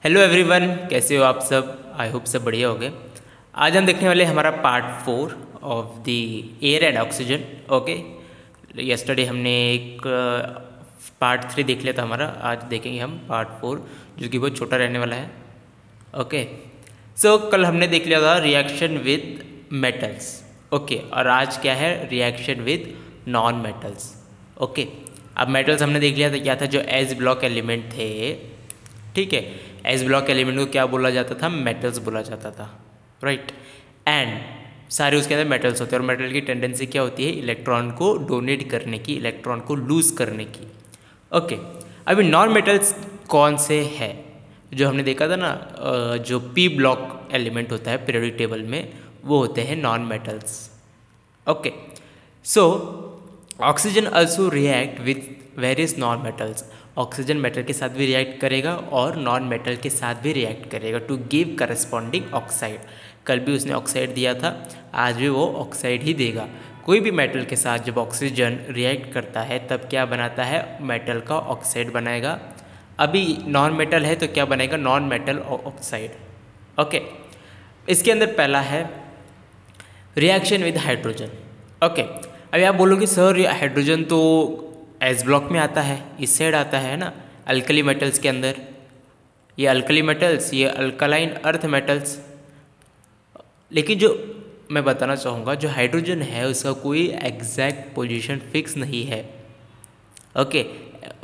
Hello everyone, कैसे हो आप सब। आई होप सब बढ़िया होंगे। आज हम देखने वाले हमारा part 4 of the air and oxygen. Okay, yesterday हमने एक पार्ट 3 देख लिया था हमारा। आज देखेंगे हम पार्ट 4 जो कि बहुत छोटा रहने वाला है। ओके, सो कल हमने देख लिया था रिएक्शन विद मेटल्स। ओके, और आज क्या है, reaction with non metals. Okay, अब मेटल्स हमने देख लिया था क्या था, जो एस ब्लॉक एलिमेंट थे। ठीक है, एस ब्लॉक एलिमेंट को क्या बोला जाता था, मेटल्स बोला जाता था, राइट। एंड सारे उसके अंदर मेटल्स होते हैं, और मेटल की टेंडेंसी क्या होती है, इलेक्ट्रॉन को डोनेट करने की, इलेक्ट्रॉन को लूज करने की। ओके, अभी नॉन मेटल्स कौन से है जो हमने देखा था ना, जो पी ब्लॉक एलिमेंट होता है पीरियोडिक टेबल में, वो होते हैं non metals. Okay, so oxygen also react with various non metals. Oxygen metal के साथ भी रिएक्ट करेगा और नॉन मेटल के साथ भी रिएक्ट करेगा टू गिव करस्पॉन्डिंग ऑक्साइड। कल भी उसने ऑक्साइड दिया था, आज भी वो ऑक्साइड ही देगा। कोई भी मेटल के साथ जब ऑक्सीजन रिएक्ट करता है तब क्या बनाता है, मेटल का ऑक्साइड बनाएगा। अभी नॉन मेटल है तो क्या बनेगा, नॉन मेटल ऑक्साइड। ओके, इसके अंदर पहला है रिएक्शन विद हाइड्रोजन। ओके, अभी आप बोलोगे सर ये हाइड्रोजन तो एस ब्लॉक में आता है, इस साइड आता है ना, अल्कली मेटल्स के अंदर। ये अल्कली मेटल्स, ये अल्कलाइन अर्थ मेटल्स। लेकिन जो मैं बताना चाहूँगा, जो हाइड्रोजन है उसका कोई एग्जैक्ट पोजीशन फिक्स नहीं है। ओके,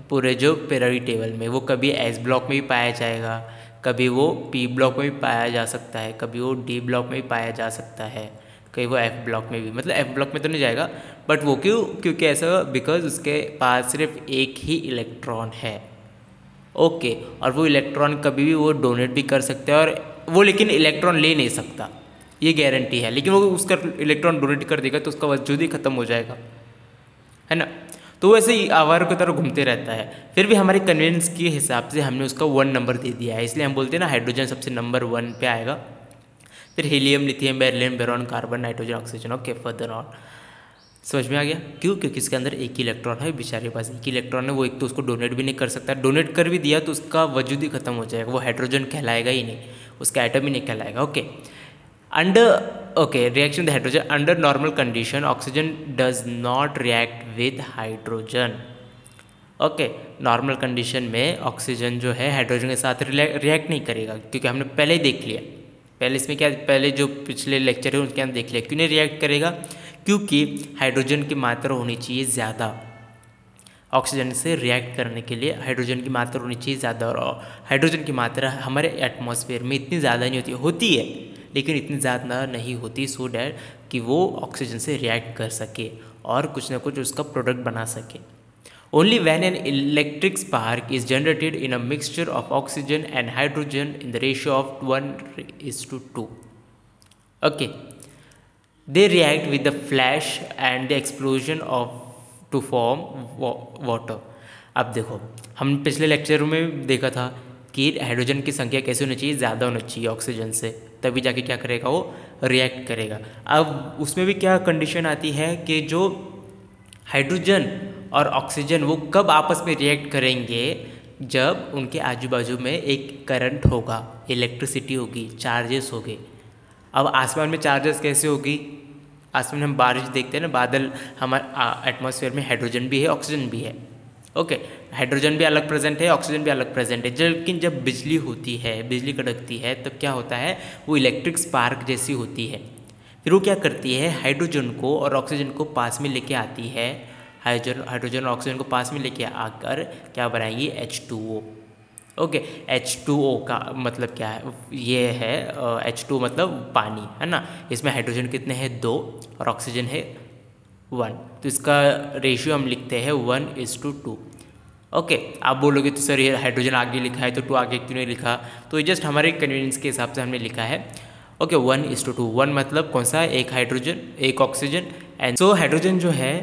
पूरे जो पीरियोडिक टेबल में वो कभी एस ब्लॉक में भी पाया जाएगा, कभी वो पी ब्लॉक में भी पाया जा सकता है, कभी वो डी ब्लॉक में भी पाया जा सकता है, कहीं वो एफ ब्लॉक में भी, मतलब एफ ब्लॉक में तो नहीं जाएगा, बट वो क्यों, क्योंकि ऐसा बिकॉज उसके पास सिर्फ एक ही इलेक्ट्रॉन है। ओके, और वो इलेक्ट्रॉन कभी भी वो डोनेट भी कर सकता है, और वो लेकिन इलेक्ट्रॉन ले नहीं सकता, ये गारंटी है। लेकिन वो उसका इलेक्ट्रॉन डोनेट कर देगा तो उसका वजूद ही खत्म हो जाएगा, है ना। तो वो ऐसे ही आवारों की तरह घूमते रहता है। फिर भी हमारे कन्वीनियंस के हिसाब से हमने उसका 1 नंबर दे दिया है, इसलिए हम बोलते हैं ना हाइड्रोजन सबसे नंबर 1 पे आएगा। फिर helium, lithium, beryllium, boron, carbon, nitrogen, oxygen. Okay, further on समझ में आ गया क्यों, क्योंकि इसके अंदर एक ही इलेक्ट्रॉन है, बेचारे के पास एक ही इलेक्ट्रॉन है। वो एक तो उसको डोनेट भी नहीं कर सकता, डोनेट कर भी दिया तो उसका वजूद ही खत्म हो जाएगा, वो हाइड्रोजन कहलाएगा ही नहीं, उसका एटम ही नहीं कहलाएगा। Okay, reaction with hydrogen under normal condition oxygen does not react with hydrogen. Okay, normal condition में ऑक्सीजन जो है हाइड्रोजन के साथ रिएक्ट नहीं करेगा, क्योंकि हमने पहले ही देख लिया। पहले इसमें क्या, पहले जो पिछले लेक्चर है उसके अंदर देख लिया। क्यों नहीं रिएक्ट करेगा, क्योंकि हाइड्रोजन की मात्रा होनी चाहिए ज़्यादा। ऑक्सीजन से रिएक्ट करने के लिए हाइड्रोजन की मात्रा होनी चाहिए ज़्यादा, और हाइड्रोजन की मात्रा हमारे एटमॉस्फेयर में इतनी ज़्यादा नहीं होती है, लेकिन इतनी ज़्यादा नहीं होती सो डैट कि वो ऑक्सीजन से रिएक्ट कर सके और कुछ ना कुछ उसका प्रोडक्ट बना सके। Only when an electric spark is generated in a mixture of oxygen and hydrogen in the ratio of 1:2. Okay, they react with the flash and the explosion of to form water. अब देखो, हम पिछले lecture में देखा था कि hydrogen की संख्या कैसे होनी चाहिए, ज़्यादा होनी चाहिए ऑक्सीजन से, तभी जाके क्या करेगा, वो रिएक्ट करेगा। अब उसमें भी क्या कंडीशन आती है कि जो हाइड्रोजन और ऑक्सीजन वो कब आपस में रिएक्ट करेंगे, जब उनके आजू बाजू में एक करंट होगा, इलेक्ट्रिसिटी होगी, चार्जेस होंगे। अब आसमान में चार्जेस कैसे होगी, आसमान में हम बारिश देखते हैं ना, बादल, हमारे एटमॉस्फेयर में हाइड्रोजन भी है, ऑक्सीजन भी है। ओके, हाइड्रोजन भी अलग प्रेजेंट है, ऑक्सीजन भी अलग प्रेजेंट है। लेकिन जब बिजली होती है, बिजली कड़कती है, तब क्या होता है, वो इलेक्ट्रिक स्पार्क जैसी होती है। फिर वो क्या करती है, हाइड्रोजन को और ऑक्सीजन को पास में लेके आती है, हाइड्रोजन और ऑक्सीजन को पास में लेके आकर क्या बनाएगी, H2O। ओके, H2O का मतलब क्या है, ये है H2 मतलब पानी, है ना। इसमें हाइड्रोजन कितने हैं, 2, और ऑक्सीजन है 1, तो इसका रेशियो हम लिखते हैं 1:2। ओके, आप बोलोगे तो सर ये हाइड्रोजन आगे लिखा है तो 2 आगे क्यों नहीं लिखा, तो ये जस्ट हमारे कन्वीनियंस के हिसाब से हमने लिखा है। ओके, 1:2, 1 मतलब कौन सा, एक हाइड्रोजन एक ऑक्सीजन। एंड सो हाइड्रोजन जो है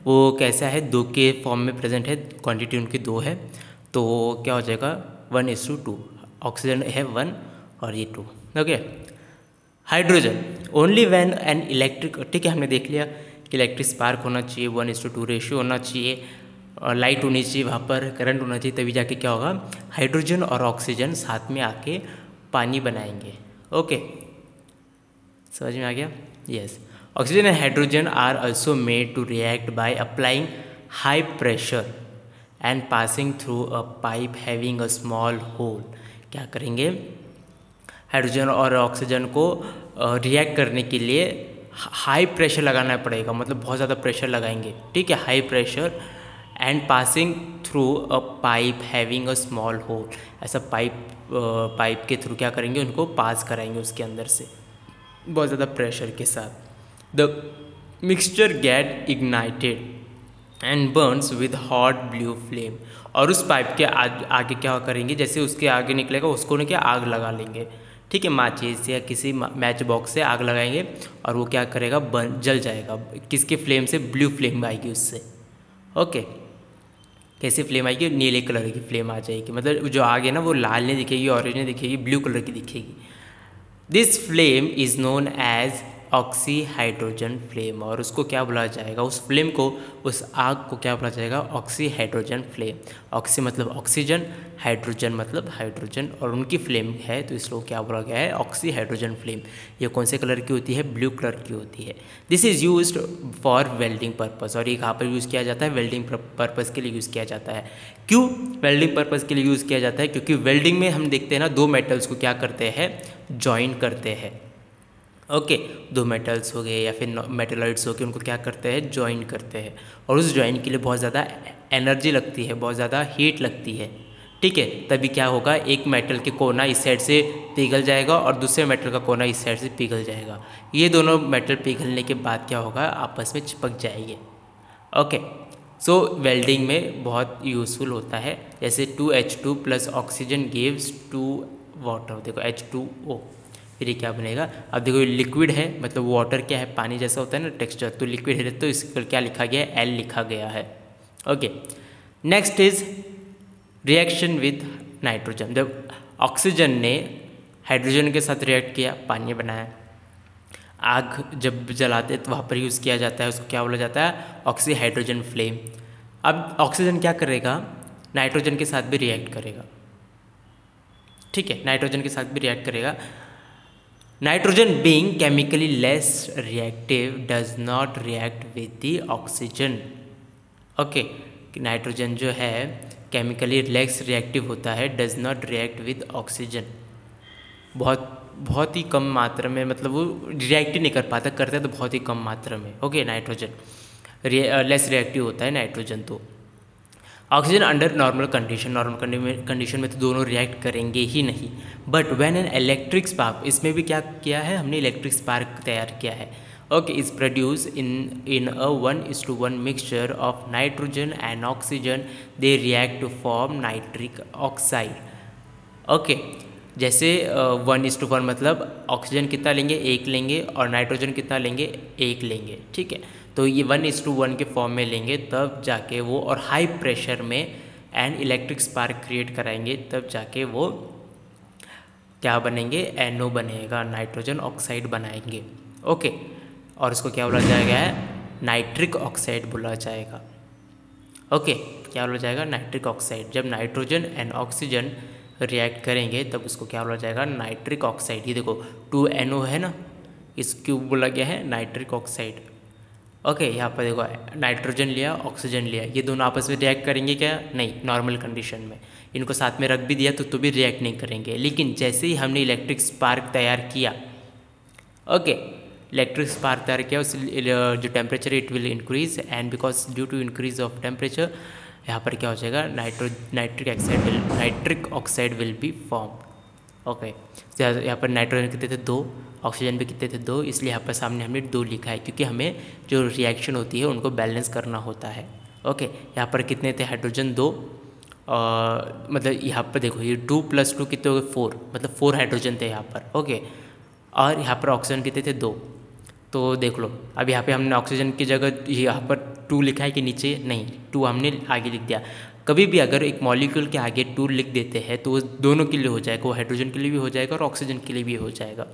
वो कैसा है, 2 के फॉर्म में प्रेजेंट है, क्वांटिटी उनकी 2 है, तो क्या हो जाएगा 1:2। ऑक्सीजन है 1 और ये 2। Okay, hydrogen only when an electric, ठीक है हमने देख लिया कि इलेक्ट्रिक स्पार्क होना चाहिए, 1:2 रेशियो होना चाहिए, लाइट होनी चाहिए, वहाँ पर करंट होना चाहिए, तभी जाके क्या होगा, हाइड्रोजन और ऑक्सीजन साथ में आके पानी बनाएंगे। ओके, समझ में आ गया? Yes. Oxygen and hydrogen are also made to react by applying high pressure and passing through a pipe having a small hole. क्या करेंगे, हाइड्रोजन और ऑक्सीजन को रिएक्ट करने के लिए हाई प्रेशर लगाना पड़ेगा, मतलब बहुत ज़्यादा प्रेशर लगाएंगे, ठीक है, high pressure, and passing through a pipe having a small hole. ऐसा पाइप के थ्रू क्या करेंगे, उनको पास कराएंगे उसके अंदर से बहुत ज़्यादा प्रेशर के साथ। The mixture get ignited and burns with hot blue flame. और उस पाइप के आगे क्या करेंगे, जैसे उसके आगे निकलेगा उसको ना क्या आग लगा लेंगे, ठीक है, माचिस या किसी मैच बॉक्स से आग लगाएंगे और वो क्या करेगा, जल जाएगा। किसके फ्लेम से, ब्लू फ्लेम आएगी उससे। ओके, कैसी फ्लेम आएगी, नीले कलर की फ्लेम आ जाएगी, मतलब जो आग है ना वो लाल नहीं दिखेगी, ऑरेंज नहीं दिखेगी, ब्लू कलर की दिखेगी। This flame is known as oxy hydrogen flame. और उसको क्या बोला जाएगा, उस फ्लेम को, उस आग को क्या बोला जाएगा, ऑक्सी हाइड्रोजन फ्लेम। ऑक्सी मतलब ऑक्सीजन, हाइड्रोजन मतलब हाइड्रोजन, और उनकी फ्लेम है तो इसको क्या बोला गया है, ऑक्सी हाइड्रोजन फ्लेम। ये कौन से कलर की होती है, ब्लू कलर की होती है। This is used for welding purpose. और ये कहाँ पर यूज़ किया जाता है, वेल्डिंग पर्पज़ के लिए यूज़ किया जाता है। क्यों वेल्डिंग पर्पज़ के लिए यूज़ किया जाता है, क्योंकि वेल्डिंग में हम देखते हैं ना, दो मेटल्स को क्या करते हैं, जॉइन करते हैं। ओके, दो मेटल्स हो गए या फिर मेटलॉइड्स हो गए, उनको क्या करते हैं, जॉइन करते हैं। और उस जॉइन के लिए बहुत ज़्यादा एनर्जी लगती है, बहुत ज़्यादा हीट लगती है, ठीक है। तभी क्या होगा, एक मेटल के कोना इस साइड से पिघल जाएगा और दूसरे मेटल का कोना इस साइड से पिघल जाएगा। ये दोनों मेटल पिघलने के बाद क्या होगा, आपस में चिपक जाएंगे। ओके, सो वेल्डिंग में बहुत यूज़फुल होता है। जैसे 2H2 plus oxygen gives 2 water, देखो H2O, फिर ये क्या बनेगा, अब देखो ये लिक्विड है, मतलब वाटर क्या है, पानी जैसा होता है ना टेक्सचर, तो लिक्विड है तो इस पर क्या लिखा गया है, L लिखा गया है। Okay, next is reaction with nitrogen. जब ऑक्सीजन ने हाइड्रोजन के साथ रिएक्ट किया, पानी बनाया, आग जब जलाते तो वहाँ पर यूज़ किया जाता है, उसको क्या बोला जाता है, ऑक्सी हाइड्रोजन फ्लेम। अब ऑक्सीजन क्या करेगा, नाइट्रोजन के साथ भी रिएक्ट करेगा, ठीक है, नाइट्रोजन के साथ भी रिएक्ट करेगा। Nitrogen being chemically less reactive does not react with the oxygen. Okay, nitrogen जो है केमिकली लेस रिएक्टिव होता है, does not react with oxygen. बहुत ही कम मात्रा में, मतलब वो रिएक्ट ही नहीं कर पाता, करता है तो बहुत ही कम मात्रा में। ओके, नाइट्रोजन लेस रिएक्टिव होता है नाइट्रोजन। तो ऑक्सीजन अंडर नॉर्मल कंडीशन में तो दोनों रिएक्ट करेंगे ही नहीं। But when an electric spark, इसमें भी क्या किया है हमने, इलेक्ट्रिक स्पार्क तैयार किया है। Okay, is produce in a 1:1 mixture of nitrogen and oxygen, they react to form nitric oxide. Okay, जैसे 1:1 मतलब ऑक्सीजन कितना लेंगे, 1 लेंगे, और नाइट्रोजन कितना लेंगे, 1 लेंगे, ठीक है। तो ये 1:1 के फॉर्म में लेंगे, तब जाके वो, और हाई प्रेशर में एंड इलेक्ट्रिक स्पार्क क्रिएट कराएंगे, तब जाके वो क्या बनेंगे, NO बनेगा, नाइट्रोजन ऑक्साइड बनाएंगे। ओके, और इसको क्या बोला जाएगा, नाइट्रिक ऑक्साइड बोला जाएगा। ओके, क्या बोला जाएगा, नाइट्रिक ऑक्साइड। जब नाइट्रोजन एंड ऑक्सीजन रिएक्ट करेंगे तब उसको क्या बोला जाएगा, नाइट्रिक ऑक्साइड। ये देखो 2NO है ना, इसको बोला गया है नाइट्रिक ऑक्साइड। ओके, यहाँ पर देखो नाइट्रोजन लिया, ऑक्सीजन लिया, ये दोनों आपस में रिएक्ट करेंगे क्या, नहीं, नॉर्मल कंडीशन में। इनको साथ में रख भी दिया तो भी रिएक्ट नहीं करेंगे। लेकिन जैसे ही हमने इलेक्ट्रिक स्पार्क तैयार किया, ओके, इलेक्ट्रिक स्पार्क तैयार किया, उस जो temperature it will increase, and because due to increase of temperature यहाँ पर क्या हो जाएगा, nitric oxide will be form. Okay, यहाँ पर नाइट्रोजन कितने थे, 2, ऑक्सीजन भी कितने थे, 2, इसलिए यहाँ पर सामने हमने 2 लिखा है, क्योंकि हमें जो रिएक्शन होती है उनको बैलेंस करना होता है। ओके, यहाँ पर कितने थे, हाइड्रोजन 2, मतलब यहाँ पर देखो ये 2 + 2 कितने हो गए, 4, मतलब 4 हाइड्रोजन थे यहाँ पर। ओके, और यहाँ पर ऑक्सीजन कितने थे, 2। तो देख लो, अब यहाँ पे हमने ऑक्सीजन की जगह यहाँ पर 2 लिखा है कि नीचे, नहीं, 2 हमने आगे लिख दिया। कभी भी अगर एक मॉलिक्यूल के आगे 2 लिख देते हैं तो वो दोनों के लिए हो जाएगा, वो हाइड्रोजन के लिए भी हो जाएगा और ऑक्सीजन के लिए भी हो जाएगा,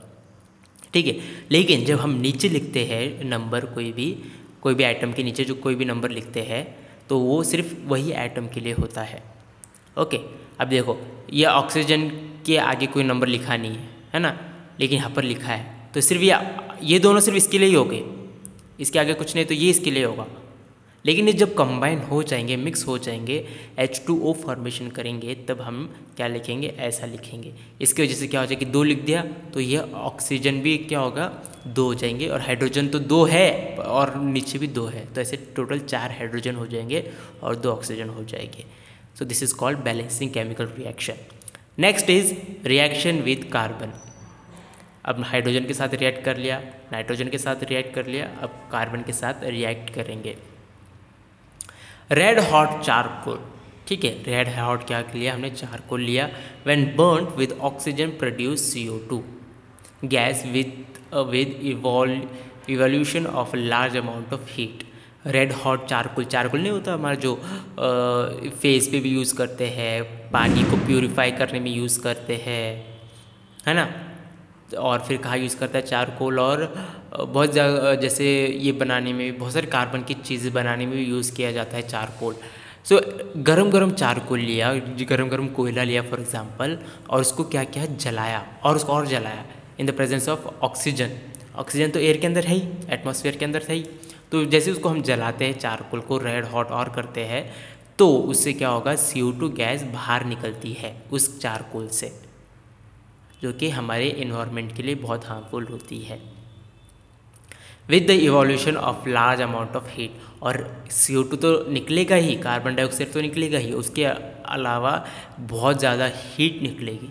ठीक है। लेकिन जब हम नीचे लिखते हैं नंबर, कोई भी आइटम के नीचे जो कोई भी नंबर लिखते हैं, तो वो सिर्फ वही एटम के लिए होता है। ओके, अब देखो ये ऑक्सीजन के आगे कोई नंबर लिखा नहीं है ना, लेकिन यहाँ पर लिखा है, तो सिर्फ ये दोनों सिर्फ इसके लिए ही हो गए, इसके आगे कुछ नहीं, तो ये इसके लिए होगा। लेकिन ये जब कंबाइन हो जाएंगे, मिक्स हो जाएंगे, H2O फॉर्मेशन करेंगे, तब हम क्या लिखेंगे, ऐसा लिखेंगे। इसकी वजह से क्या हो जाएगा कि 2 लिख दिया तो ये ऑक्सीजन भी क्या होगा, 2 हो जाएंगे, और हाइड्रोजन तो 2 है और नीचे भी 2 है, तो ऐसे टोटल 4 हाइड्रोजन हो जाएंगे और 2 ऑक्सीजन हो जाएंगे। So this is called balancing chemical reaction. Next is reaction with carbon. अब हाइड्रोजन के साथ रिएक्ट कर लिया, नाइट्रोजन के साथ रिएक्ट कर लिया, अब कार्बन के साथ रिएक्ट करेंगे। रेड हॉट चारकोल, ठीक है, रेड हॉट क्या लिया हमने, चारकोल लिया। When burned with oxygen produce CO2 gas with evolution of large amount of heat. Red hot charcoal, charcoal नहीं होता हमारा जो फेस पे भी यूज़ करते हैं, पानी को प्यूरिफाई करने में यूज़ करते हैं, है ना, और फिर कहाँ यूज़ करता है चारकोल, और बहुत ज़्यादा जैसे ये बनाने में, बहुत सारे कार्बन की चीज़ें बनाने में भी यूज़ किया जाता है चारकोल। सो गरम चारकोल लिया, गरम कोयला लिया फॉर एग्जांपल, और उसको क्या किया, जलाया, और उसको और जलाया in the presence of oxygen. Oxygen तो एयर के अंदर है ही, एटमॉस्फेयर के अंदर है ही, तो जैसे उसको हम जलाते हैं चारकोल को, रेड हॉट और करते हैं, तो उससे क्या होगा, CO2 गैस बाहर निकलती है उस चारकोल से, जो कि हमारे इन्वायरमेंट के लिए बहुत हार्मफुल होती है। With the evolution of large amount of heat, और CO2 तो निकलेगा ही, कार्बन डाइऑक्साइड तो निकलेगा ही, उसके अलावा बहुत ज़्यादा हीट निकलेगी,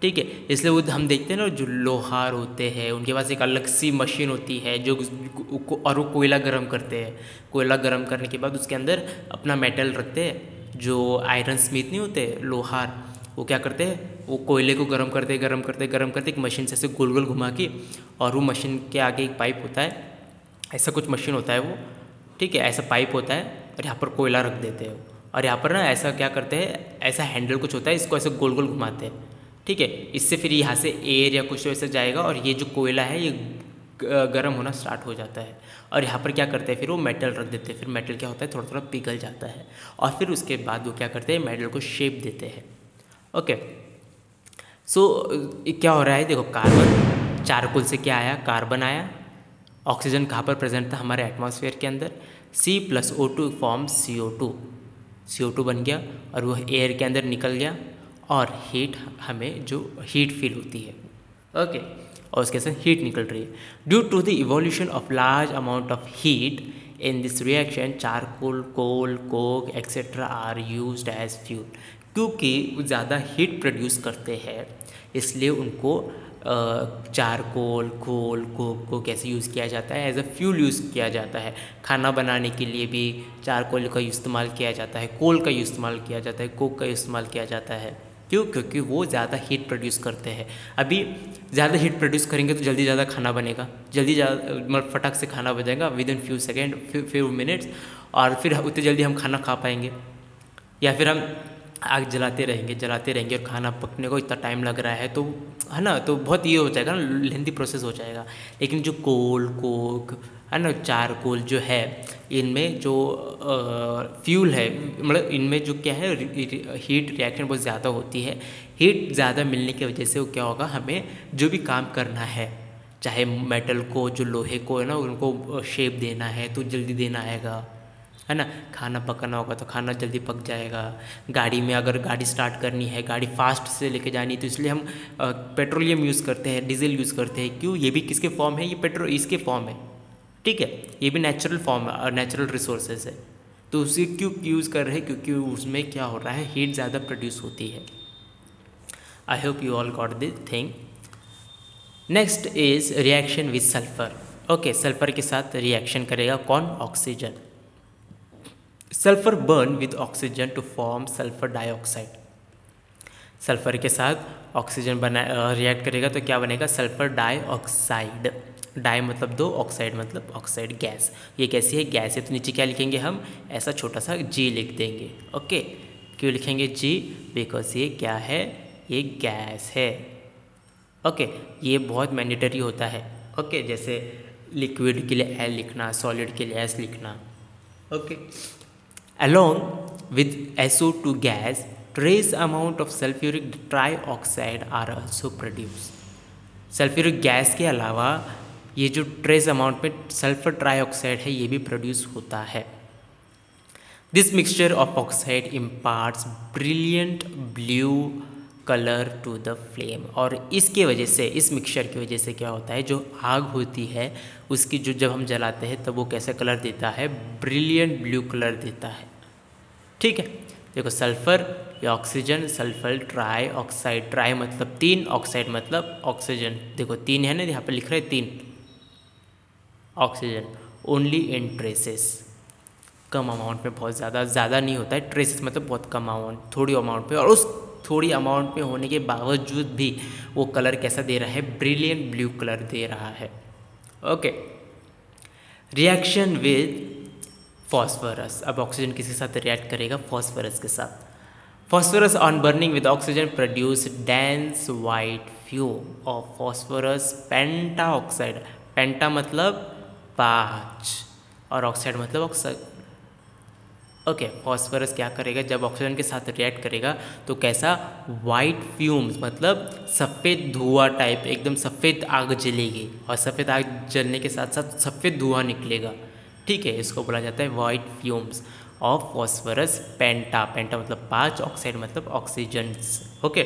ठीक है। इसलिए वो हम देखते हैं ना, जो लोहार होते हैं उनके पास एक अलग सी मशीन होती है जो, और वो कोयला गर्म करते हैं, कोयला गर्म करने के बाद उसके अंदर अपना मेटल रखते हैं, जो आयरन स्मिथ नहीं होते लोहार, वो क्या करते हैं, वो कोयले को गर्म करते एक मशीन से ऐसे गोल गोल घुमा के, और वो मशीन के आगे एक पाइप होता है, ऐसा कुछ मशीन होता है वो, ठीक है, ऐसा पाइप होता है, और यहाँ पर कोयला रख देते हैं, और यहाँ पर ना ऐसा क्या करते हैं, ऐसा हैंडल कुछ होता है, इसको ऐसे गोल गोल घुमाते हैं, ठीक है। इससे फिर यहाँ से एयर या कुछ ऐसे जाएगा, और ये जो कोयला है ये गर्म होना स्टार्ट हो जाता है, और यहाँ पर क्या करते हैं, फिर वो मेटल रख देते हैं, फिर मेटल क्या होता है, थोड़ा थोड़ा पिघल जाता है, और फिर उसके बाद वो क्या करते हैं, मेटल को शेप देते हैं। ओके, सो क्या हो रहा है, देखो कार्बन, चारकोल से क्या आया, कार्बन आया, ऑक्सीजन कहाँ पर प्रेजेंट था, हमारे एटमॉस्फेयर के अंदर, C+O2 फॉर्म CO2 बन गया, और वो एयर के अंदर निकल गया, और हीट, हमें जो हीट फील होती है, ओके, और उसके साथ हीट निकल रही है। Due to the evolution of large amount of heat in this reaction, charcoal, coal, coke etcetera are used as fuel. क्योंकि वो ज़्यादा हीट प्रोड्यूस करते हैं, इसलिए उनको चारकोल, कोल, कोक को कैसे यूज़ किया जाता है, एज अ फ्यूल यूज़ किया जाता है। खाना बनाने के लिए भी चारकोल का इस्तेमाल किया जाता है, कोल का इस्तेमाल किया जाता है, कोक का इस्तेमाल किया जाता है। क्यों? क्योंकि वो ज़्यादा हीट प्रोड्यूस करते हैं। अभी ज़्यादा हीट प्रोड्यूस करेंगे तो जल्दी ज़्यादा खाना बनेगा, जल्दी ज़्यादा मतलब फटाक से खाना बन जाएगा with in few second, few minutes, और फिर उतनी जल्दी हम खाना खा पाएंगे। या फिर हम आग जलाते रहेंगे और खाना पकने को इतना टाइम लग रहा है, तो है ना, तो बहुत ये हो जाएगा ना, लेंथी प्रोसेस हो जाएगा। लेकिन जो कोल, कोक है ना, चारकोल जो है, इनमें जो फ्यूल है, मतलब इनमें जो क्या है, हीट रिएक्शन बहुत ज़्यादा होती है। हीट ज़्यादा मिलने की वजह से वो क्या होगा, हमें जो भी काम करना है, चाहे मेटल को, जो लोहे को है ना, उनको शेप देना है तो जल्दी देना आएगा, है ना, खाना पकाना होगा तो खाना जल्दी पक जाएगा। गाड़ी में अगर गाड़ी स्टार्ट करनी है, गाड़ी फास्ट से लेके जानी है, तो इसलिए हम पेट्रोलियम यूज़ करते हैं, डीजल यूज़ करते हैं। क्यों? ये भी किसके फॉर्म है, ये पेट्रोल इसके फॉर्म है, ठीक है, ये भी नेचुरल फॉर्म है, नेचुरल रिसोर्सेज है। तो उसे क्यों यूज़ कर रहे हैं? क्योंकि उसमें क्या हो रहा है, हीट ज़्यादा प्रोड्यूस होती है। I hope you all got this thing. Next is reaction with sulphur. Okay, sulphur के साथ रिएक्शन करेगा कौन? Oxygen. Sulphur burn with oxygen to form sulphur dioxide. Sulphur के साथ ऑक्सीजन रिएक्ट करेगा तो क्या बनेगा? Sulphur dioxide. डाई मतलब दो, ऑक्साइड मतलब ऑक्साइड गैस। ये कैसी है? गैस है। तो नीचे क्या लिखेंगे हम? ऐसा छोटा सा जी लिख देंगे। ओके, क्यों लिखेंगे जी? बिकॉज ये क्या है? ये गैस है। ओके, ये बहुत मैंडेटरी होता है। ओके, जैसे लिक्विड के लिए एल लिखना, सॉलिड के लिए एस लिखना। Okay, Along with SO2 gas, trace amount of sulfuric trioxide are also produced. Sulphuric gas के अलावा ये जो ट्रेस अमाउंट में सल्फर ट्राईऑक्साइड है ये भी प्रोड्यूस होता है। This mixture of oxide imparts brilliant blue colour to the flame. और इसके वजह से, इस मिक्सचर की वजह से क्या होता है, जो आग होती है उसकी जो जब हम जलाते हैं तब वो कैसा कलर देता है, ब्रिलियंट ब्लू कलर देता है। ठीक है, देखो सल्फर या oxygen, sulphur try oxide, try मतलब 3, ऑक्साइड मतलब ऑक्सीजन। देखो 3 है ना, यहाँ पर लिख रहे हैं 3 oxygen. Only in traces, come amount में, बहुत ज़्यादा नहीं होता है। ट्रेसेस मतलब बहुत कम अमाउंट, थोड़ी अमाउंट पे, और उस थोड़ी अमाउंट पे होने के बावजूद भी वो कलर कैसा दे रहा है, ब्रिलियंट ब्लू कलर दे रहा है। Okay, reaction with phosphorus. अब ऑक्सीजन किसके साथ रिएक्ट करेगा, फॉस्फोरस के साथ। Phosphorus on burning with oxygen produce dense white fume of phosphorus pentoxide. Penta मतलब 5 और ऑक्साइड मतलब ऑक्साइड। ओके, फॉस्फोरस क्या करेगा, जब ऑक्सीजन के साथ रिएक्ट करेगा तो कैसा, वाइट फ्यूम्स मतलब सफ़ेद धुआं टाइप, एकदम सफ़ेद आग जलेगी, और सफ़ेद आग जलने के साथ साथ सफ़ेद धुआं निकलेगा। ठीक है, इसको बोला जाता है वाइट फ्यूम्स ऑफ फॉस्फोरस पेंटा। पेंटा मतलब 5, ऑक्साइड मतलब ऑक्सीजन्स। ओके,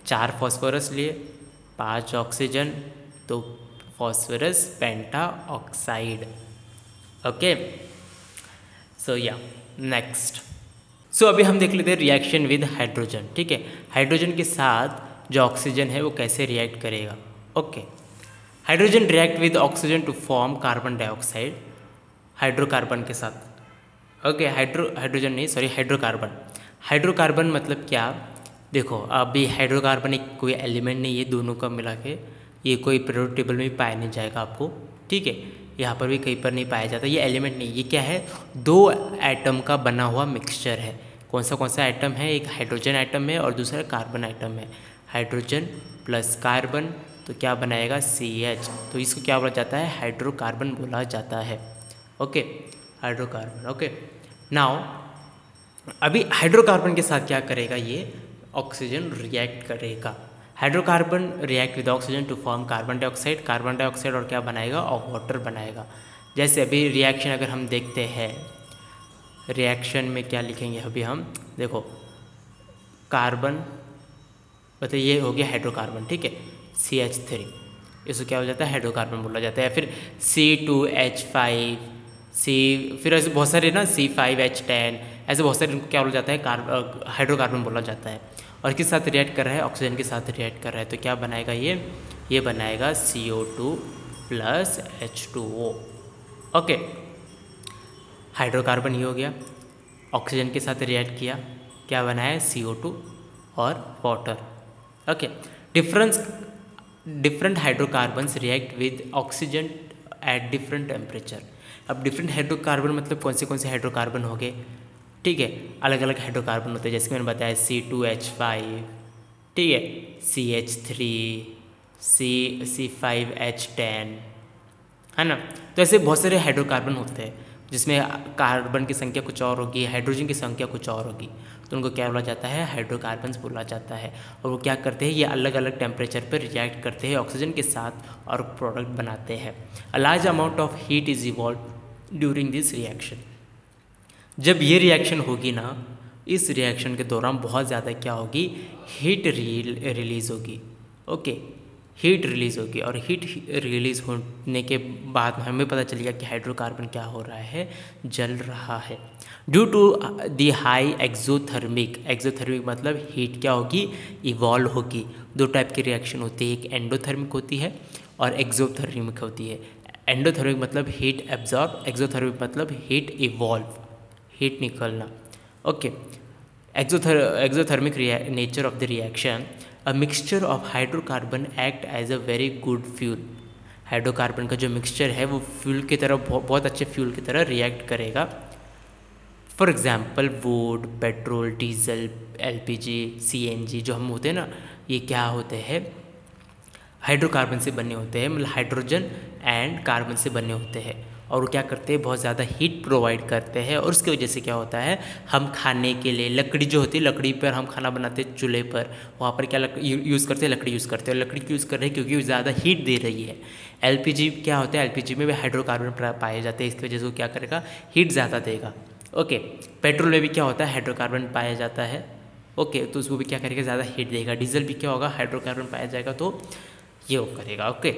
4 फॉस्फोरस लिए, 5 ऑक्सीजन, तो फॉस्फोरस पेंटा ऑक्साइड। ओके, सो या नेक्स्ट, सो अभी हम देख लेते हैं रिएक्शन विद हाइड्रोजन। ठीक है, हाइड्रोजन के साथ जो ऑक्सीजन है वो कैसे रिएक्ट करेगा। Okay, hydrogen react with oxygen to form carbon dioxide, hydrocarbon के साथ। ओके, हाइड्रोजन नहीं, सॉरी, हाइड्रोकार्बन। हाइड्रोकार्बन मतलब क्या, देखो अभी हाइड्रोकार्बन एक कोई एलिमेंट नहीं है, दोनों का मिला के ये कोई पीरियोडिक टेबल में भी पाया नहीं जाएगा आपको। ठीक है, यहाँ पर भी कहीं पर नहीं पाया जाता, ये एलिमेंट नहीं, ये क्या है, 2 एटम का बना हुआ मिक्सचर है। कौन सा एटम है, एक हाइड्रोजन एटम है और दूसरा कार्बन एटम है। हाइड्रोजन प्लस कार्बन तो क्या बनाएगा, CH, तो इसको क्या बोला जाता है, हाइड्रोकार्बन बोला जाता है। Okay, hydrocarbon. ओके, नाउ अभी हाइड्रोकार्बन के साथ क्या करेगा, ये ऑक्सीजन रिएक्ट करेगा। Hydrocarbon react with oxygen to form carbon dioxide. Carbon dioxide और क्या बनाएगा, और वाटर बनाएगा। जैसे अभी रिएक्शन अगर हम देखते हैं, रिएक्शन में क्या लिखेंगे अभी हम, देखो कार्बन मतलब ये हो गया हाइड्रोकार्बन। ठीक है, CH3, इसको क्या हो जाता है, हाइड्रोकार्बन बोला जाता है। फिर C2H5, फिर ऐसे बहुत सारे ना, C5H10, ऐसे बहुत सारे, इनको क्या बोला जाता है, हाइड्रोकार्बन बोला जाता है। और किस साथ रिएक्ट कर रहा है, ऑक्सीजन के साथ रिएक्ट कर रहा है, तो क्या बनाएगा ये बनाएगा CO2 plus H2O। Okay, hydrocarbon ये हो गया, ऑक्सीजन के साथ रिएक्ट किया, क्या बनाया, CO2 और water. Okay, different hydrocarbons react with oxygen at different temperature. अब डिफरेंट हाइड्रोकार्बन मतलब कौन से हाइड्रोकार्बन हो गए, ठीक है, अलग अलग हाइड्रोकार्बन होते हैं, जैसे मैंने बताया C2H5, ठीक है, CH3, C5H10, है ना। तो ऐसे बहुत सारे हाइड्रोकार्बन होते हैं जिसमें कार्बन की संख्या कुछ और होगी, हाइड्रोजन की संख्या कुछ और होगी, तो उनको क्या बोला जाता है, हाइड्रोकार्बन्स बोला जाता है। और वो क्या करते हैं, ये अलग अलग टेम्परेचर पर रिएक्ट करते हैं ऑक्सीजन के साथ और प्रोडक्ट बनाते हैं। A large amount of heat is evolve during this reaction. जब ये रिएक्शन होगी ना, इस रिएक्शन के दौरान बहुत ज़्यादा क्या होगी, हीट रिलीज़ होगी। ओके, हीट रिलीज़ होगी, और हीट रिलीज़ होने के बाद हमें पता चलेगा कि हाइड्रोकार्बन क्या हो रहा है, जल रहा है। Due to the high exothermic मतलब हीट क्या होगी, इवॉल्व होगी। 2 टाइप की रिएक्शन होती है, एक एंडोथर्मिक होती है और एक्सोथर्मिक होती है। एंडोथर्मिक मतलब हीट एब्जॉर्ब, एक्सोथर्मिक मतलब हीट इवॉल्व, हीट निकलना। Okay, exothermic nature of the reaction, a mixture of hydrocarbon act as a very good fuel. Hydrocarbon का जो मिक्सचर है वो फ्यूल की तरह, बहुत अच्छे फ्यूल की तरह रिएक्ट करेगा। For example would, petrol, diesel, LPG, CNG जो हम होते हैं ना, ये क्या होते हैं, हाइड्रोकार्बन से बने होते हैं, मतलब हाइड्रोजन एंड कार्बन से बने होते हैं। और वो क्या करते हैं, बहुत ज़्यादा हीट प्रोवाइड करते हैं, और उसकी वजह से क्या होता है, हम खाने के लिए लकड़ी जो होती है, लकड़ी पर हम खाना बनाते हैं चूल्हे पर, वहाँ पर क्या यूज़ करते हैं, लकड़ी यूज़ करते हैं, और लकड़ी क्यों यूज़ कर रहे हैं, क्योंकि वो ज़्यादा हीट दे रही है। एलपीजी क्या होता है, एलपीजी में भी हाइड्रोकार्बन पाए जाते हैं, इसकी वजह से वो क्या करेगा, हीट ज़्यादा देगा। ओके, पेट्रोल में भी क्या होता है, हाइड्रोकार्बन पाया जाता है। ओके, तो उसको भी क्या करेगा, ज़्यादा हीट देगा। डीजल भी क्या होगा, हाइड्रोकार्बन पाया जाएगा तो ये वो करेगा। ओके,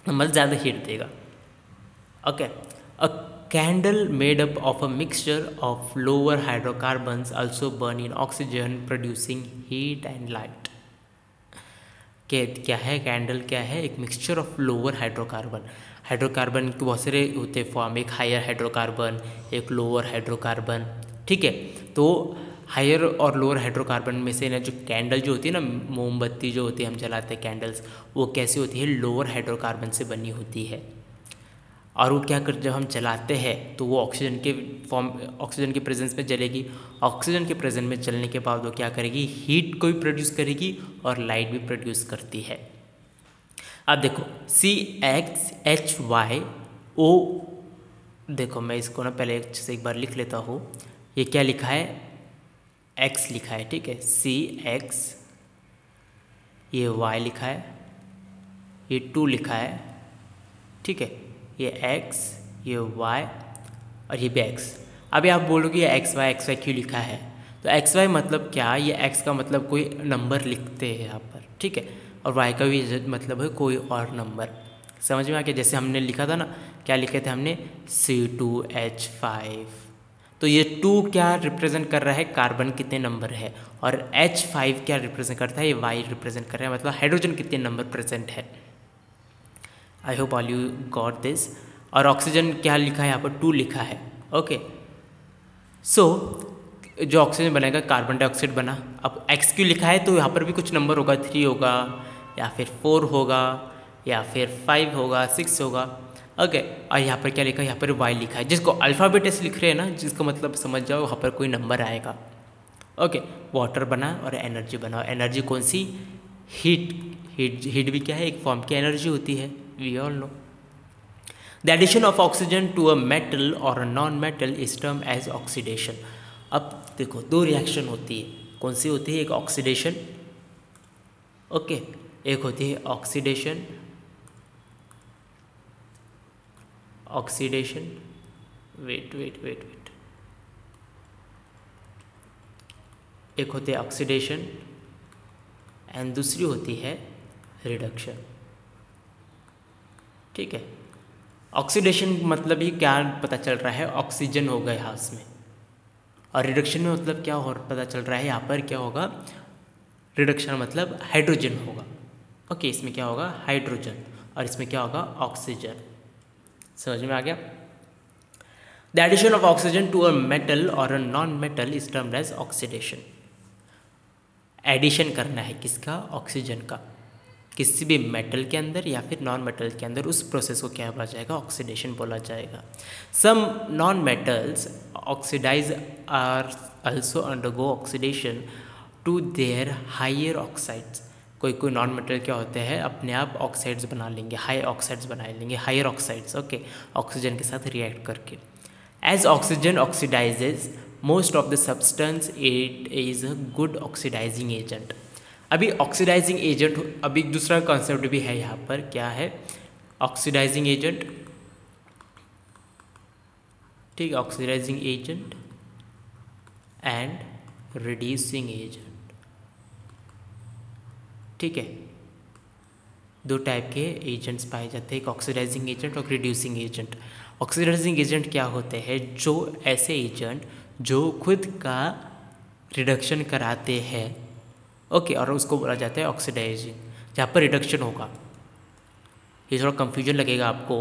मतलब ज़्यादा हीट देगा। Okay, a candle made up of a mixture of lower hydrocarbons also burn in oxygen producing heat and light. क्या है कैंडल, क्या है, एक mixture of lower hydrocarbon. Hydrocarbon के बहुत सारे होते फॉर्म, एक हायर हाइड्रोकार्बन, एक लोअर हाइड्रोकार्बन। ठीक है, तो हायर और लोअर हाइड्रोकार्बन में से ना जो कैंडल जो होती है ना, मोमबत्ती जो होती है हम जलाते हैं कैंडल्स, वो कैसी होती है, लोअर हाइड्रोकार्बन से बनी होती है। और वो क्या कर, जब हम जलाते हैं तो वो ऑक्सीजन के फॉर्म, ऑक्सीजन के प्रेजेंस में जलेगी। ऑक्सीजन के प्रेजेंस में जलने के बाद वो क्या करेगी, हीट को भी प्रोड्यूस करेगी और लाइट भी प्रोड्यूस करती है। अब देखो CXHYO, देखो मैं इसको ना पहले से एक बार लिख लेता हूँ। ये क्या लिखा है, X लिखा है, ठीक है, CX, ये Y लिखा है, ये 2 लिखा है, ठीक है, ये X, ये Y और ये भी X। अभी आप बोलोगे ये XY क्यों लिखा है, तो XY मतलब क्या, ये X का मतलब कोई नंबर लिखते हैं यहाँ पर, ठीक है, और Y का भी मतलब है कोई और नंबर। समझ में आ गया, जैसे हमने लिखा था ना, क्या लिखे थे हमने, C2H5, तो ये 2 क्या रिप्रेजेंट कर रहा है, कार्बन कितने नंबर है, और H5 क्या रिप्रेजेंट करता है, ये Y रिप्रेजेंट कर रहा है, मतलब हाइड्रोजन कितने नंबर प्रेजेंट है। I hope all you got this. और ऑक्सीजन क्या लिखा है यहाँ पर, 2 लिखा है। ओके, सो जो ऑक्सीजन बनेगा, कार्बन डाइऑक्साइड बना। अब X क्यों लिखा है, तो यहाँ पर भी कुछ नंबर होगा, 3 होगा या फिर 4 होगा या फिर 5 होगा, 6 होगा। ओके, और यहाँ पर क्या लिखा है, यहाँ पर Y लिखा है, जिसको अल्फ़ाबेट ऐसे लिख रहे हैं ना, जिसको मतलब समझ जाओ वहाँ पर कोई नंबर आएगा। ओके, वाटर बना और एनर्जी बना। एनर्जी कौन सी, हीट भी क्या है, एक फॉर्म की एनर्जी होती है, we all know. The addition of oxygen to a metal और a non metal is term as oxidation. अब देखो 2 रिएक्शन होती है, कौन सी होती है, एक ऑक्सीडेशन, ओके, एक होती है ऑक्सीडेशन, वेट, एक होती है ऑक्सीडेशन एंड दूसरी होती है रिडक्शन। ठीक है, ऑक्सीडेशन मतलब ही क्या पता चल रहा है, ऑक्सीजन होगा यहाँ उसमें, और रिडक्शन में मतलब क्या हो पता चल रहा है, यहाँ पर क्या होगा, रिडक्शन मतलब हाइड्रोजन होगा। ओके, इसमें क्या होगा, हाइड्रोजन, और इसमें क्या होगा, ऑक्सीजन। समझ में आ गया। The addition of oxygen to a metal और a non metal is termed as oxidation. Addition करना है किसका, ऑक्सीजन का, किसी भी मेटल के अंदर या फिर नॉन मेटल के अंदर, उस प्रोसेस को क्या बोला जाएगा, ऑक्सीडेशन बोला जाएगा। Some non metals oxidise are also undergo oxidation to their higher oxides. कोई नॉन मेटल क्या होते हैं, अपने आप ऑक्साइड्स बना लेंगे, हाई ऑक्साइड्स बना लेंगे, हायर ऑक्साइड्स, ओके, ऑक्सीजन के साथ रिएक्ट करके। As oxygen oxidises most of the substance, it is a good oxidising agent. अभी ऑक्सीडाइजिंग एजेंट, अभी दूसरा कॉन्सेप्ट भी है यहाँ पर, क्या है, ऑक्सीडाइजिंग एजेंट, ठीक है, oxidising agent and reducing agent. ठीक है, 2 टाइप के एजेंट्स पाए जाते हैं, एक ऑक्सीडाइजिंग एजेंट और रिड्यूसिंग एजेंट। ऑक्सीडाइजिंग एजेंट क्या होते हैं, जो ऐसे एजेंट जो खुद का रिडक्शन कराते हैं, ओके, और उसको बोला जाता है ऑक्सीडाइजिंग, जहाँ पर रिडक्शन होगा। ये थोड़ा कन्फ्यूजन लगेगा आपको,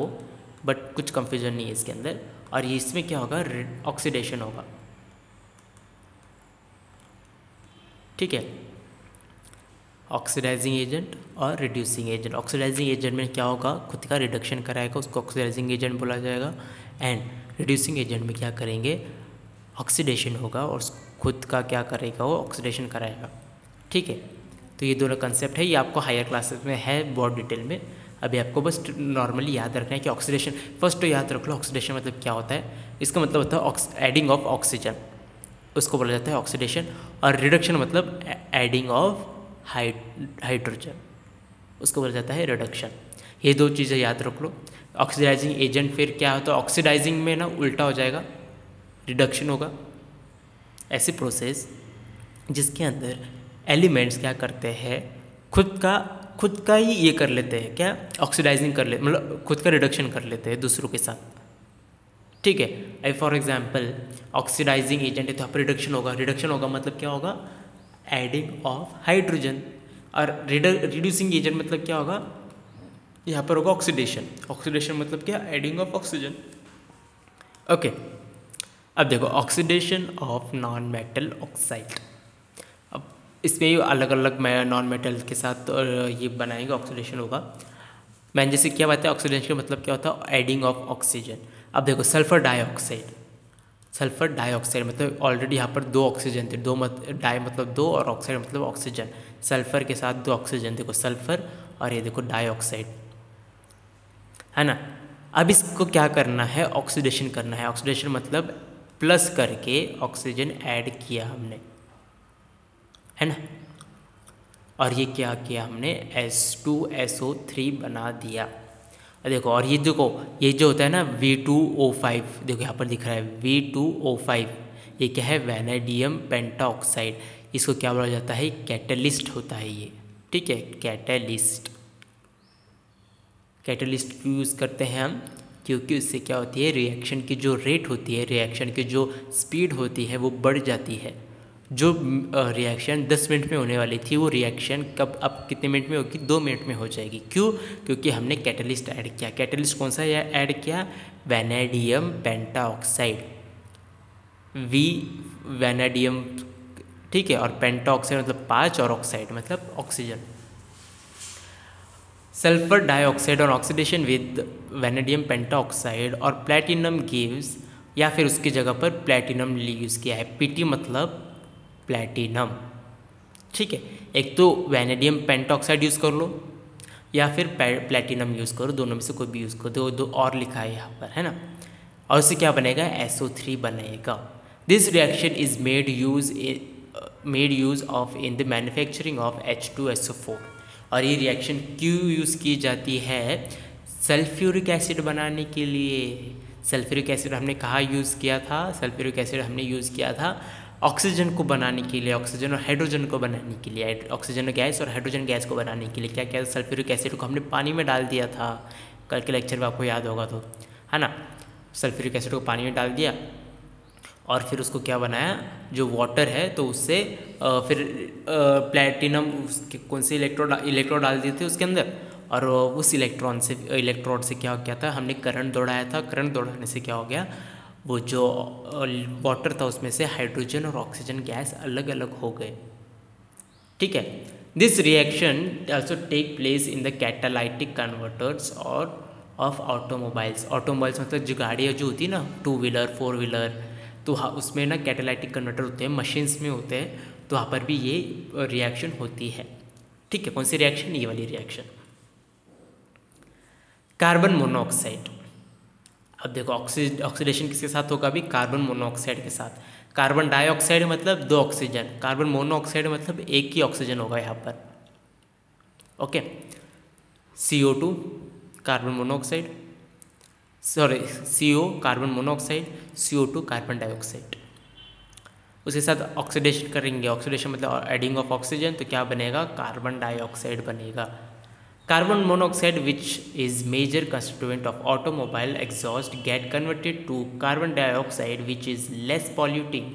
बट कुछ कन्फ्यूजन नहीं है इसके अंदर। और ये इसमें क्या होगा, ऑक्सीडेशन होगा। ठीक है, ऑक्सीडाइजिंग एजेंट और रिड्यूसिंग एजेंट। ऑक्सीडाइजिंग एजेंट में क्या होगा, खुद का रिडक्शन कराएगा, उसको ऑक्सीडाइजिंग एजेंट बोला जाएगा। एंड रिड्यूसिंग एजेंट में क्या करेंगे, ऑक्सीडेशन होगा और खुद का क्या करेगा, वो ऑक्सीडेशन कराएगा। ठीक है, तो ये दोनों कंसेप्ट है, ये आपको हायर क्लासेस में है बहुत डिटेल में, अभी आपको बस नॉर्मली याद रखना है कि ऑक्सीडेशन, फर्स्ट तो याद रख लो ऑक्सीडेशन मतलब क्या होता है। इसका मतलब होता है एडिंग ऑफ ऑक्सीजन, उसको बोला जाता है ऑक्सीडेशन। और रिडक्शन मतलब एडिंग ऑफ हाइड्रोजन, उसको बोला जाता है रिडक्शन। ये दो चीज़ें याद रख लो। ऑक्सीडाइजिंग एजेंट फिर क्या होता है, ऑक्सीडाइजिंग में ना उल्टा हो जाएगा, रिडक्शन होगा। ऐसी प्रोसेस जिसके अंदर एलिमेंट्स क्या करते हैं, खुद का ही ये कर लेते हैं, क्या ऑक्सीडाइजिंग कर लेते, मतलब खुद का रिडक्शन कर लेते हैं दूसरों के साथ। ठीक है, I for example oxidising agent है तो यहाँ पर रिडक्शन होगा। रिडक्शन होगा मतलब क्या होगा, एडिंग ऑफ हाइड्रोजन। और रिड्यूसिंग एजेंट मतलब क्या होगा, यहाँ पर होगा ऑक्सीडेशन। ऑक्सीडेशन मतलब क्या, एडिंग ऑफ ऑक्सीजन। ओके, अब देखो oxidation of non metal oxide. अब इसमें अलग अलग नॉन मेटल के साथ ये बनाएंगे, ऑक्सीडेशन होगा। मैंने जैसे क्या बात है, ऑक्सीडेशन का मतलब क्या होता है, एडिंग ऑफ ऑक्सीजन। अब देखो सल्फर डाइऑक्साइड, सल्फर डाइऑक्साइड मतलब ऑलरेडी यहाँ पर दो ऑक्सीजन थे, डाई मतलब दो और ऑक्साइड मतलब ऑक्सीजन। सल्फर के साथ दो ऑक्सीजन, देखो सल्फर और ये देखो डाइऑक्साइड, है ना। अब इसको क्या करना है, ऑक्सीडेशन करना है। ऑक्सीडेशन मतलब प्लस करके ऑक्सीजन ऐड किया हमने, है ना। और ये क्या किया हमने, H2SO3 बना दिया। देखो, और ये देखो ये जो होता है ना V2O5, देखो यहाँ पर दिख रहा है V2O5, ये क्या है, वैनेडियम पेंटाऑक्साइड। इसको क्या बोला जाता है, कैटलिस्ट होता है ये। ठीक है, कैटलिस्ट। कैटलिस्ट क्यों यूज़ करते हैं हम, क्योंकि उससे क्या होती है, रिएक्शन की जो रेट होती है, रिएक्शन की जो स्पीड होती है वो बढ़ जाती है। जो रिएक्शन 10 मिनट में होने वाली थी वो रिएक्शन कब, अब कितने मिनट में होगी, 2 मिनट में हो जाएगी। क्यों, क्योंकि हमने कैटलिस्ट ऐड किया। कैटलिस्ट कौन सा ऐड किया, वैनेडियम पेंटाऑक्साइड, वैनेडियम। ठीक है, और पेंटाऑक्साइड मतलब 5 और ऑक्साइड मतलब ऑक्सीजन। सल्फर डाइऑक्साइड और ऑक्सीडेशन विद वैनेडियम पेंटाऑक्साइड और प्लैटिनम गिव्स, या फिर उसकी जगह पर प्लैटिनम यूज़ किया है। पीटी मतलब प्लैटिनम। ठीक है, एक तो वैनेडियम पेंटाऑक्साइड यूज़ कर लो या फिर प्लैटिनम यूज़ करो, दोनों में से कोई भी यूज़ करो। दो और लिखा है यहाँ पर, है ना। और उससे क्या बनेगा, SO3 बनेगा। This reaction is made use of in the manufacturing of H2SO4। और ये रिएक्शन क्यों यूज़ की जाती है, सल्फ्यूरिक एसिड बनाने के लिए। सल्फ्यूरिक एसिड हमने कहाँ यूज़ किया था, सल्फ्यूरिक एसिड हमने यूज़ किया था ऑक्सीजन को बनाने के लिए, ऑक्सीजन और हाइड्रोजन को बनाने के लिए। ऑक्सीजन गैस और हाइड्रोजन गैस को बनाने के लिए क्या किया, सल्फ्यूरिक एसिड को हमने पानी में डाल दिया था। कल के लेक्चर में आपको याद होगा तो, है ना। सल्फ्यूरिक एसिड को पानी में डाल दिया और फिर उसको क्या बनाया, जो वाटर है तो उससे फिर प्लैटिनम कौन से इलेक्ट्रोड डाल दिए थे उसके अंदर, और उस इलेक्ट्रोड से क्या किया था, हमने करंट दौड़ाया था। करंट दौड़ाने से क्या हो गया, वो जो वाटर था उसमें से हाइड्रोजन और ऑक्सीजन गैस अलग अलग हो गए। ठीक है, this reaction also take place in the catalytic converters और ऑफ ऑटोमोबाइल्स। ऑटोमोबाइल्स मतलब जो गाड़ियाँ जो होती है ना, 2 व्हीलर 4 व्हीलर, तो उसमें ना कैटालाइटिक कन्वर्टर होते हैं, मशीन्स में होते हैं, तो वहाँ पर भी ये रिएक्शन होती है। ठीक है, कौन सी रिएक्शन, ये वाली रिएक्शन। Carbon monoxide. अब देखो ऑक्सीडेशन किसके साथ होगा, अभी कार्बन मोनोऑक्साइड के साथ। कार्बन डाइऑक्साइड मतलब 2 ऑक्सीजन, कार्बन मोनोऑक्साइड मतलब एक ही ऑक्सीजन होगा यहाँ पर। Okay, CO2 carbon monoxide, sorry CO carbon monoxide, CO2 carbon dioxide. उसके साथ ऑक्सीडेशन करेंगे, ऑक्सीडेशन मतलब एडिंग ऑफ ऑक्सीजन, तो क्या बनेगा, कार्बन डाइऑक्साइड बनेगा। Carbon monoxide which is major constituent of automobile exhaust get converted to carbon dioxide which is less polluting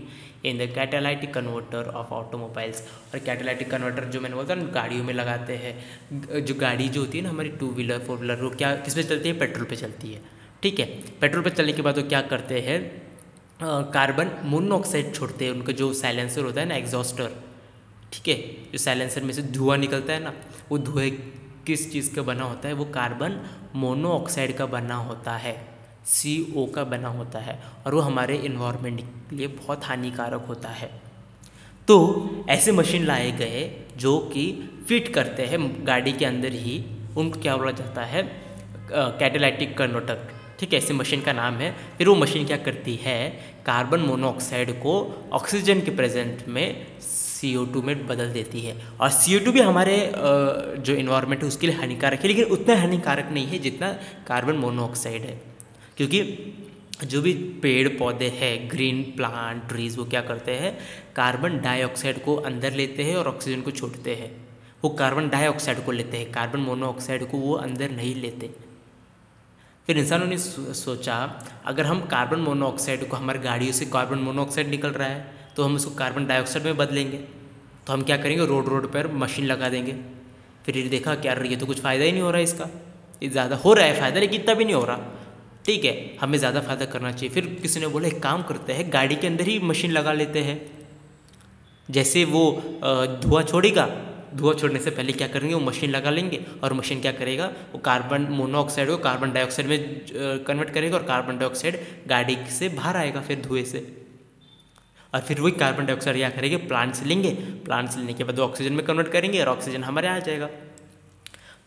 in the catalytic converter of automobiles. और catalytic converter जो मैंने बोला था ना, गाड़ियों में लगाते हैं। जो गाड़ी जो होती है ना हमारी 2 व्हीलर 4 व्हीलर, वो क्या किस पे चलती है, पेट्रोल पे चलती है। ठीक है, पेट्रोल पे चलने के बाद वो क्या करते हैं, कार्बन मोनोऑक्साइड छोड़ते हैं। उनका जो साइलेंसर होता है ना, एग्जॉस्टर, ठीक है, जो साइलेंसर में से धुआं निकलता है ना, वो धुएं किस चीज़ का बना होता है, वो कार्बन मोनोऑक्साइड का बना होता है, CO का बना होता है, और वो हमारे इन्वायरमेंट के लिए बहुत हानिकारक होता है। तो ऐसे मशीन लाए गए जो कि फिट करते हैं गाड़ी के अंदर ही उनको क्या बोला जाता है, कैटालिटिक कन्वर्टर। ठीक है, ऐसे मशीन का नाम है। फिर वो मशीन क्या करती है, कार्बन मोनोऑक्साइड को ऑक्सीजन के प्रेजेंट में CO2 में बदल देती है। और CO2 भी हमारे जो इन्वायरमेंट है उसके लिए हानिकारक है, लेकिन उतना हानिकारक नहीं है जितना कार्बन मोनोऑक्साइड है। क्योंकि जो भी पेड़ पौधे हैं, ग्रीन प्लांट ट्रीज, वो क्या करते हैं, कार्बन डाइऑक्साइड को अंदर लेते हैं और ऑक्सीजन को छोड़ते हैं। वो कार्बन डाइऑक्साइड को लेते हैं, कार्बन मोनोऑक्साइड को वो अंदर नहीं लेते। फिर इंसानों ने सोचा अगर हम कार्बन मोनोऑक्साइड को, हमारी गाड़ियों से कार्बन मोनोऑक्साइड निकल रहा है तो हम उसको कार्बन डाइऑक्साइड में बदलेंगे। तो हम क्या करेंगे, रोड पर मशीन लगा देंगे। फिर ये देखा क्या, ये तो कुछ फ़ायदा ही नहीं हो रहा है इसका, ये ज़्यादा हो रहा है फ़ायदा लेकिन इतना भी नहीं हो रहा। ठीक है, हमें ज़्यादा फ़ायदा करना चाहिए। फिर किसी ने बोला एक काम करते हैं, गाड़ी के अंदर ही मशीन लगा लेते हैं। जैसे वो धुआं छोड़ेगा, धुआं छोड़ने से पहले क्या करेंगे, वो मशीन लगा लेंगे और मशीन क्या करेगा, वो कार्बन मोनोऑक्साइड को कार्बन डाइऑक्साइड में कन्वर्ट करेगा और कार्बन डाइऑक्साइड गाड़ी से बाहर आएगा फिर धुएं से। और फिर वही कार्बन डाइऑक्साइड क्या करेंगे, प्लांट से लेंगे, प्लांट से लेने के बाद वो ऑक्सीजन में कन्वर्ट करेंगे और ऑक्सीजन हमारे यहाँ आ जाएगा।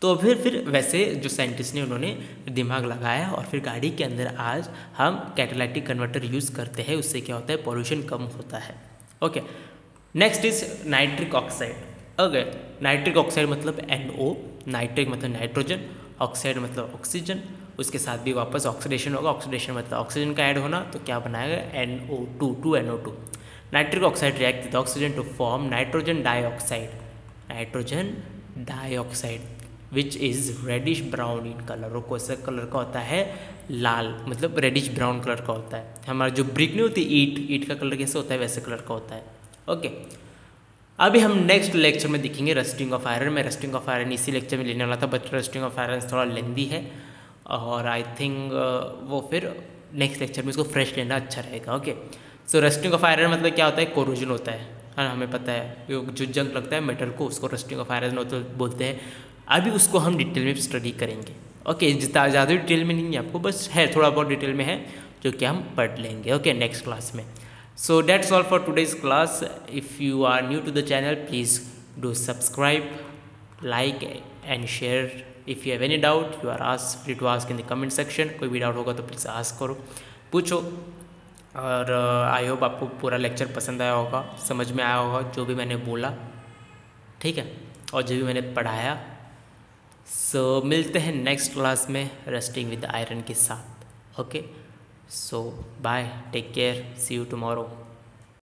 तो फिर वैसे जो साइंटिस्ट ने उन्होंने दिमाग लगाया और फिर गाड़ी के अंदर आज हम कैटालिटिक कन्वर्टर यूज़ करते हैं। उससे क्या होता है, पॉल्यूशन कम होता है। Okay, next is nitric oxide. Okay, nitric oxide मतलब NO, नाइट्रिक मतलब नाइट्रोजन, ऑक्साइड मतलब ऑक्सीजन, उसके साथ भी वापस ऑक्सीडेशन होगा। ऑक्सीडेशन मतलब ऑक्सीजन का ऐड होना, तो क्या बनाएगा, NO2, 2NO2। Nitric oxide react with oxygen to form nitrogen dioxide, nitrogen dioxide which is reddish brown in colour. वो कैसा कलर का होता है, लाल, मतलब रेडिश ब्राउन कलर का होता है। हमारा जो ब्रिक नहीं होती, ईट का कलर कैसे होता है, वैसे कलर का होता है। ओके, अभी हम नेक्स्ट लेक्चर में देखेंगे रस्टिंग ऑफ आयरन। मैं रस्टिंग ऑफ आयरन इसी लेक्चर में लेने वाला था, बट रस्टिंग ऑफ आयरन थोड़ा लेंदी है और आई थिंक वो फिर नेक्स्ट लेक्चर में उसको फ्रेश लेना अच्छा रहेगा। Okay, so rusting of iron मतलब क्या होता है, कोरोजन होता है ना, हमें पता है। जो जंग लगता है मेटल को, उसको रस्टिंग ऑफ आयरन बोलते हैं। अभी उसको हम डिटेल में स्टडी करेंगे। ओके, जितना ज़्यादा डिटेल में नहीं है आपको, बस है थोड़ा बहुत डिटेल में है जो कि हम पढ़ लेंगे। ओके, नेक्स्ट क्लास में। So that's all for today's class. If you are new to the channel, please do subscribe, like and share. If you have any doubt, you are free to ask in the comment section. कोई भी doubt होगा तो please ask करो, पूछो। और I hope आपको पूरा lecture पसंद आया होगा, समझ में आया होगा जो भी मैंने बोला, ठीक है, और जो भी मैंने पढ़ाया। सो मिलते हैं नेक्स्ट क्लास में रस्टिंग विद आयरन के साथ। Okay, so bye, take care, see you tomorrow.